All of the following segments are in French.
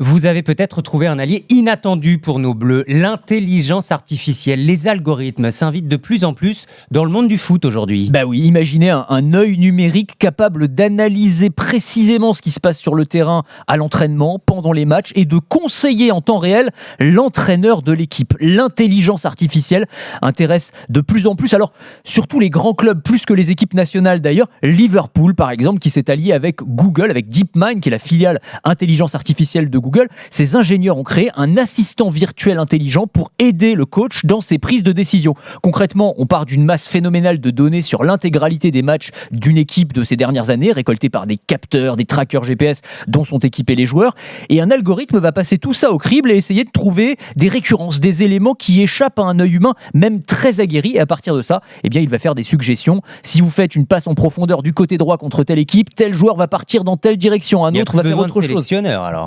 Vous avez peut-être trouvé un allié inattendu pour nos Bleus, l'intelligence artificielle. Les algorithmes s'invitent de plus en plus dans le monde du foot aujourd'hui. Bah oui, imaginez un œil numérique capable d'analyser précisément ce qui se passe sur le terrain à l'entraînement, pendant les matchs, et de conseiller en temps réel l'entraîneur de l'équipe. L'intelligence artificielle intéresse de plus en plus, alors surtout les grands clubs, plus que les équipes nationales d'ailleurs. Liverpool par exemple, qui s'est allié avec Google, avec DeepMind, qui est la filiale intelligence artificielle de Google. Ces ingénieurs ont créé un assistant virtuel intelligent pour aider le coach dans ses prises de décision. Concrètement, on part d'une masse phénoménale de données sur l'intégralité des matchs d'une équipe de ces dernières années, récoltées par des capteurs, des trackers GPS dont sont équipés les joueurs, et un algorithme va passer tout ça au crible et essayer de trouver des récurrences, des éléments qui échappent à un œil humain, même très aguerri, et à partir de ça, eh bien, il va faire des suggestions. Si vous faites une passe en profondeur du côté droit contre telle équipe, tel joueur va partir dans telle direction, un autre va faire autre chose.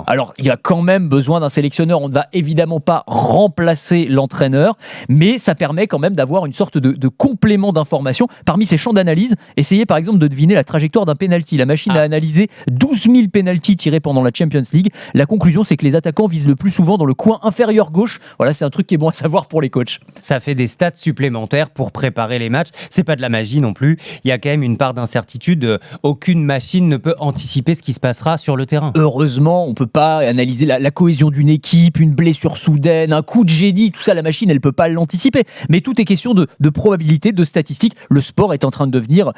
Alors, il y a quand même besoin d'un sélectionneur. On ne va évidemment pas remplacer l'entraîneur, mais ça permet quand même d'avoir une sorte de complément d'information. Parmi ces champs d'analyse, essayez par exemple de deviner la trajectoire d'un penalty. La machine a analysé 12 000 penaltys tirés pendant la Champions League. La conclusion, c'est que les attaquants visent le plus souvent dans le coin inférieur gauche. Voilà, c'est un truc qui est bon à savoir pour les coachs. Ça fait des stats supplémentaires pour préparer les matchs. C'est pas de la magie non plus. Il y a quand même une part d'incertitude. Aucune machine ne peut anticiper ce qui se passera sur le terrain. Heureusement, on ne peut pas analyser la cohésion d'une équipe, une blessure soudaine, un coup de génie, tout ça, la machine, elle ne peut pas l'anticiper. Mais tout est question de probabilité, de statistiques. Le sport est en train de devenir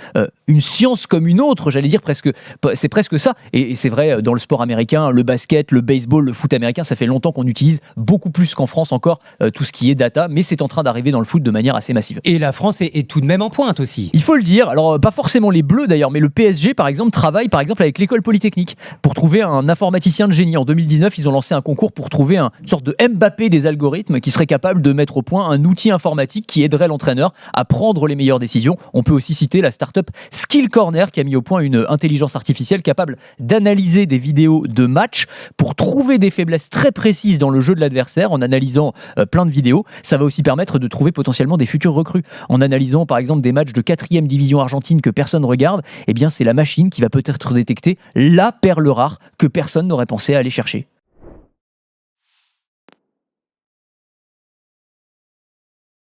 une science comme une autre, j'allais dire presque. C'est presque ça. Et c'est vrai, dans le sport américain, le basket, le baseball, le foot américain, ça fait longtemps qu'on utilise beaucoup plus qu'en France encore tout ce qui est data, mais c'est en train d'arriver dans le foot de manière assez massive. Et la France est tout de même en pointe aussi. Il faut le dire, alors pas forcément les Bleus d'ailleurs, mais le PSG par exemple travaille par exemple avec l'école polytechnique pour trouver un informaticien de génie. En 2019, ils ont lancé un concours pour trouver une sorte de Mbappé des algorithmes qui serait capable de mettre au point un outil informatique qui aiderait l'entraîneur à prendre les meilleures décisions. On peut aussi citer la start-up Skill Corner qui a mis au point une intelligence artificielle capable d'analyser des vidéos de matchs pour trouver des faiblesses très précises dans le jeu de l'adversaire en analysant plein de vidéos. Ça va aussi permettre de trouver potentiellement des futurs recrues. En analysant par exemple des matchs de 4e division argentine que personne regarde, eh bien c'est la machine qui va peut-être détecter la perle rare que personne n'aurait pensé aller chercher.